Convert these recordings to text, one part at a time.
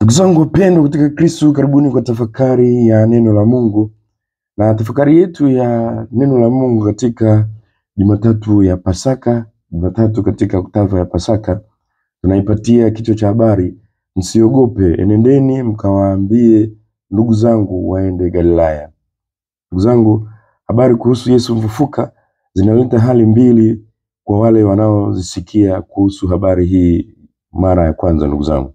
Ndugu zangu wapendwa katika Kristo, karibuni kwa tafakari ya neno la Mungu. Na tafakari yetu ya neno la Mungu katika Jumatatu ya Pasaka, Jumatatu katika oktava ya Pasaka, tunaipatia kichwa cha habari, msiogope, enendeni mkawaambie ndugu zangu waende Galilaya. Ndugu zangu, habari kuhusu Yesu mfufuka zinaleta hali mbili kwa wale wanaozisikia kuhusu habari hii mara ya kwanza. Ndugu zangu,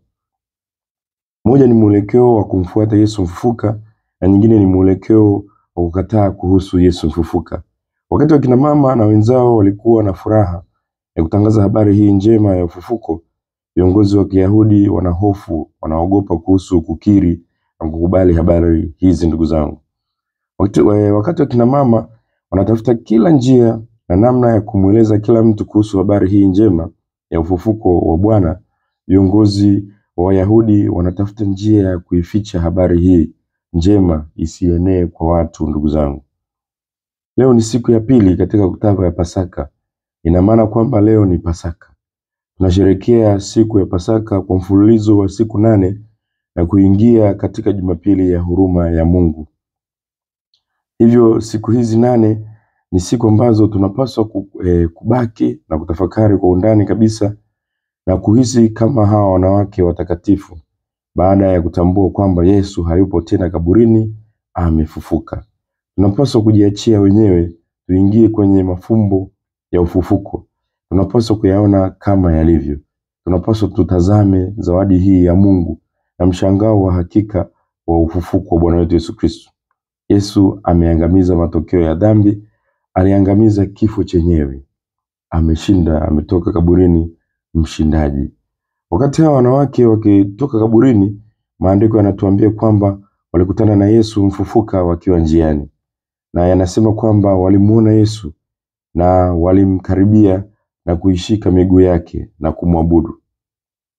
moja ni mwelekeo wa kumfuata Yesu mfufuka na nyingine ni mwelekeo wa kukataa kuhusu Yesu mfufuka. Wakati wa kina mama na wenzao walikuwa na furaha ya kutangaza habari hii njema ya ufufuko, viongozi wa Kiyahudi wanahofu, wanaogopa kuhusu kukiri na kukubali habari hizi. Ndugu zangu, wakati wa kina mama wanatafuta kila njia na namna ya kumweleza kila mtu kuhusu habari hii njema ya ufufuko wa Bwana, viongozi wa Wayahudi wanatafuta njia ya kuificha habari hii njema isienee kwa watu. Ndugu zangu, leo ni siku ya pili katika oktava ya Pasaka. Ina maana kwamba leo ni Pasaka. Tunasherehekea siku ya Pasaka kwa mfululizo wa siku 8 na kuingia katika Jumapili ya huruma ya Mungu. Hivyo siku hizi 8 ni siku ambazo tunapaswa kubaki na kutafakari kwa undani kabisa na kuhisi kama hawa wanawake watakatifu baada ya kutambua kwamba Yesu hayupo tena kaburini, amefufuka. Tunapaswa kujiachia wenyewe tuingie kwenye mafumbo ya ufufuko. Tunapaswa kuyaona kama yalivyo. Tunapaswa tutazame zawadi hii ya Mungu na mshangao wa hakika wa ufufuko wa Bwana wetu Yesu Kristo. Yesu ameangamiza matokeo ya dhambi, aliangamiza kifo chenyewe. Ameshinda, ametoka kaburini mshindaji. Wakati hawa wanawake wakitoka kaburini, maandiko yanatuambia kwamba walikutana na Yesu mfufuka wakiwa njiani. Na yanasema kwamba walimuona Yesu na walimkaribia na kuishika miguu yake na kumwabudu.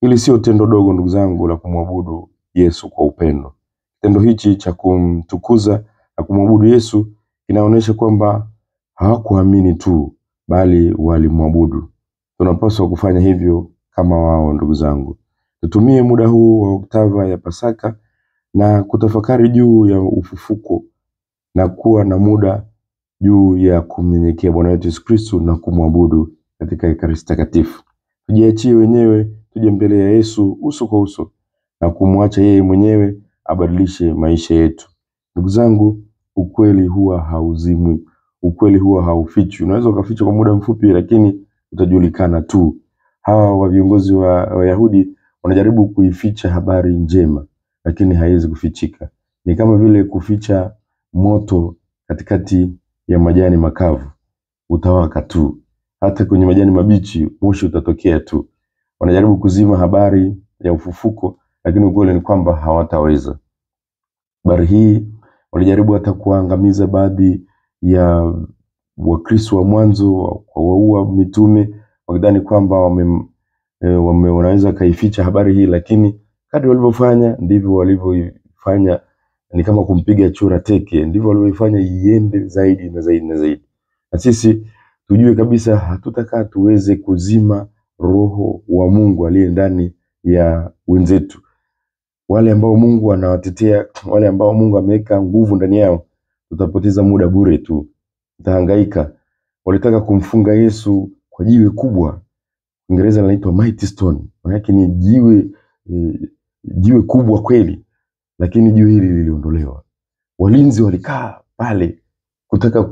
Hili sio tendo dogo ndugu zangu la kumwabudu Yesu kwa upendo. Tendo hichi cha kumtukuza na kumwabudu Yesu kinaonyesha kwamba hawakuamini tu bali walimwabudu. Tunapaswa kufanya hivyo kama wao. Ndugu zangu, tutumie muda huu wa oktava ya Pasaka na kutafakari juu ya ufufuko na kuwa na muda juu ya kumnyenyekea Bwana wetu Yesu Kristo na kumwabudu katika Ekaristi Takatifu. Tujiachie wenyewe, tuje mbele ya Yesu uso kwa uso na kumwacha yeye mwenyewe abadilishe maisha yetu. Ndugu zangu, ukweli huwa hauzimwi, ukweli huwa haufichwi. Unaweza ukaficha kwa muda mfupi lakini utajulikana tu. Hawa wa viongozi wa Wayahudi wanajaribu kuificha habari njema lakini haiwezi kufichika. Ni kama vile kuficha moto katikati ya majani makavu, utawaka tu. Hata kwenye majani mabichi moshi utatokea tu. Wanajaribu kuzima habari ya ufufuko lakini ukweli ni kwamba hawataweza. Habari hii walijaribu hata kuangamiza baadhi ya Wakristo wa mwanzo, kuwaua mitume wakidhani kwamba wanaweza kaificha habari hii, lakini kadri walivyofanya ndivyo walivyofanya. Ni kama kumpiga chura teke, ndivyo walivyofanya iende zaidi na zaidi na zaidi. Na sisi tujue kabisa hatutakaa tuweze kuzima roho wa Mungu aliye ndani ya wenzetu. Wale ambao Mungu anawatetea, wale ambao Mungu ameweka nguvu ndani yao, tutapoteza muda bure tu. Tutahangaika. Walitaka kumfunga Yesu kwa jiwe kubwa. Kiingereza linaitwa mighty stone. Maana yake ni jiwe kubwa kweli, lakini jiwe hili liliondolewa. Walinzi walikaa pale kutaka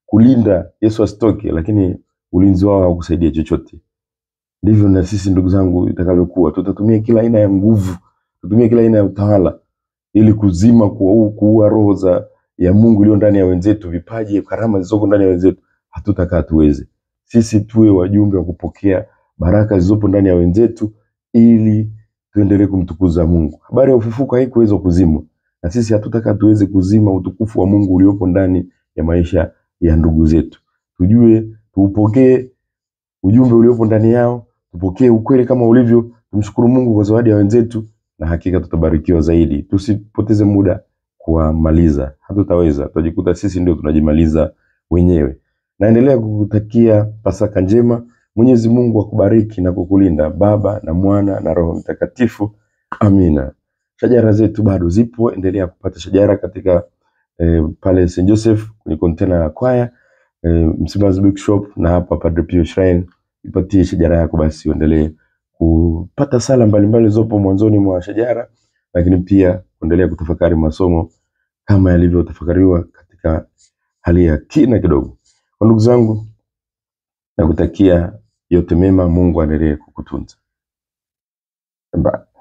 kulinda Yesu asitoke, lakini ulinzi wao haukusaidia chochote. Ndivyo na sisi ndugu zangu itakavyokuwa. Tutatumia kila aina ya nguvu, tutumie kila aina ya utawala ili kuzima, kuua roho ya Mungu iliyo ndani ya wenzetu, vipaji, karama zilizoko ndani ya wenzetu. Hatutakaa tuweze. Sisi tuwe wajumbe wa kupokea baraka zilizopo ndani ya wenzetu ili tuendelee kumtukuza Mungu. Habari ya ufufuko haikuweza kuzimwa, na sisi hatutakaa tuweze kuzima utukufu wa Mungu uliopo ndani ya maisha ya ndugu zetu. Tujue, tuupokee ujumbe uliopo ndani yao, tupokee ukweli kama ulivyo, tumshukuru Mungu kwa zawadi ya wenzetu, na hakika tutabarikiwa zaidi. Tusipoteze muda kuwamaliza, hatutaweza. Tutajikuta sisi ndio tunajimaliza wenyewe. Naendelea kukutakia Pasaka njema. Mwenyezi Mungu akubariki na kukulinda, Baba na Mwana na Roho Mtakatifu. Amina. Shajara zetu bado zipo, endelea kupata shajara katika pale St. Joseph kwenye container ya kwaya, Msimbazi Bookshop na hapa Padre Pio Shrine. Ipatie shajara yako basi uendelee kupata sala mbalimbali zopo mwanzoni mwa shajara, lakini pia kuendelea kutafakari masomo kama yalivyotafakariwa katika hali ya kina kidogo. Kwa ndugu zangu, nakutakia yote mema, Mungu aendelee kukutunza. Bye.